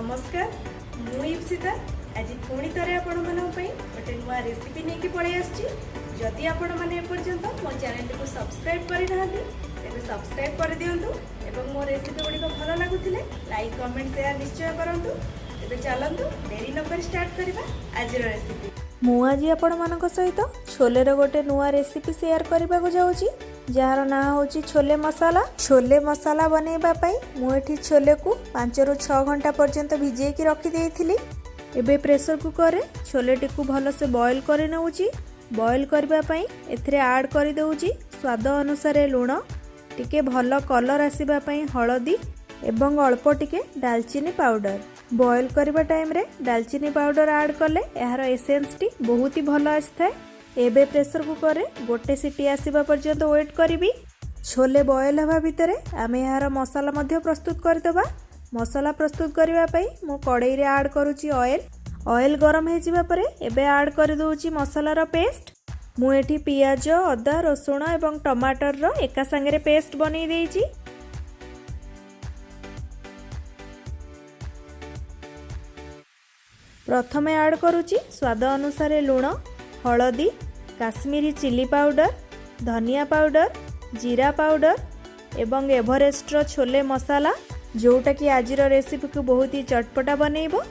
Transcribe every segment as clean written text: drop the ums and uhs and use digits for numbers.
नमस्कार मु इप्सिता आज पुणी थे आपण गोटे नुआ रेसिपी नहीं पड़े आदि आपण मैंने एपर्यंत मो चैनल को सब्सक्राइब करना तेज सब्सक्राइब कर दिंतु और मो रेसिपी गुड़िक भल लगुले लाइक कमेंट शेयर निश्चय करूँ। तेज चलतु देरी नक स्टार्ट करवा आज रेसिपी। मु आज आपण मान सहित छोले गोटे नुआ रेसिपी शेयर करने को जाऊँगी जार ना हूँ छोले मसाला। छोले मसाला बनवाई मुझे छोले को 5 ରୁ 6 घंटा पर्यंत भिजेकी रखी। एबे प्रेशर कुकर रे छोले टी भल से बॉईल कर नौची। बॉईल करने एथिरे ऐड कर दउची स्वाद अनुसार लुण, टिके भल कलर आसीबापई हळदी एवं अल्प टिके दालचीनी पाउडर। बॉईल करबा टाइम रे दालचीनी पाउडर ऐड कले यार एसेंस टी बहुत ही भल आसଥାଏ। एबे प्रेशर कुकर रे गोटे सीटी आसीबा पर्यंत वेट करिवि। छोले बॉईल हवा भितरे आमे यार मसाला मध्य प्रस्तुत करदेबा। मसाला प्रस्तुत करबा पई मु कढ़ाई रे ऐड करूची ऑयल। ऑयल गरम हे जिबा परे एबे ऐड कर दउची मसालार पेस्ट। मु एठी पियाज, अदा, रसुण एवं टमाटर रो एका संगे पेस्ट बनै देइची। प्रथमे ऐड करूची स्वाद अनुसार लुण, हळदी, काश्मीरी चिली पाउडर, धनिया पाउडर, जीरा पाउडर एवं एवरेस्ट रो छोले मसाला जोटा कि आज रेसिपी को बहुत ही चटपटा बनइबो।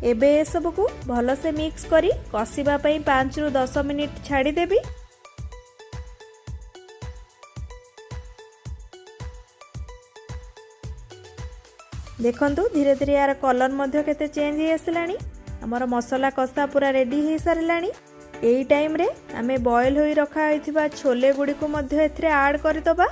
एबे ए सब को भल से मिक्स करी कसिबा पई 5 ରୁ 10 मिनिट छाड़ी देबी। देखंतु धीरे धीरे यार कलर मध्य केते चेंज हे आसलानी। हमर मसाला कसा पूरा रेडी हे सारलानी। एई टाइम रे आमे बॉईल होई रखा होइथिबा छोले गुडी को मध्य एथरे ऐड करि दबा।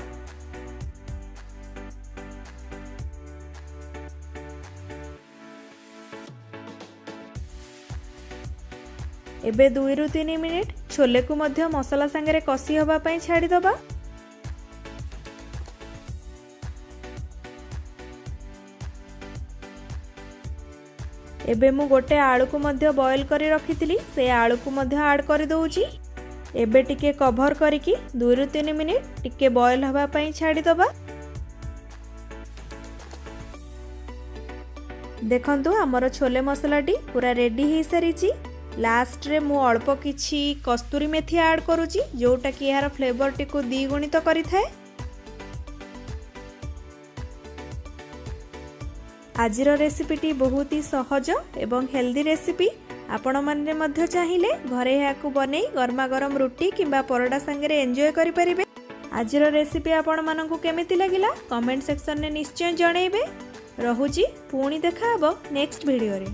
एबे 2 ରୁ 3 मिनिट छोले को मध्य मसाला संगे कसी हवा पई छाड़ी दबा। एबे मु गोटे आलू को मध्य बॉईल करी रखिथिली से आलू को मध्य ऐड कर दउची। एबे टिके कवर करिकी 2 ରୁ 3 मिनिट टिके बॉईल हवा पई छाड़ी दबा। देखंतु हमर छोले मसाला टी पूरा रेडी हे सारिची। लास्ट रे मु अल्प किछि कस्तूरी मेथी ऐड करूची जोटा कि यार फ्लेवर टी को द्विगुणित करि थाए। आजिर रेसिपी टी बहुत ही सहज एवं हेल्दी रेसिपी। आपण माने मध्य चाहिए घरे याकू बनै गरमा गरम रुटी किंबा परोटा संगे एंजॉय करि परिबे। आजिर रेसिपी आपण मानकू केमिति लागिला कमेंट सेक्शन ने निश्चय जणैबे। रहुची पुणी देखा हबो नेक्स्ट वीडियो रे।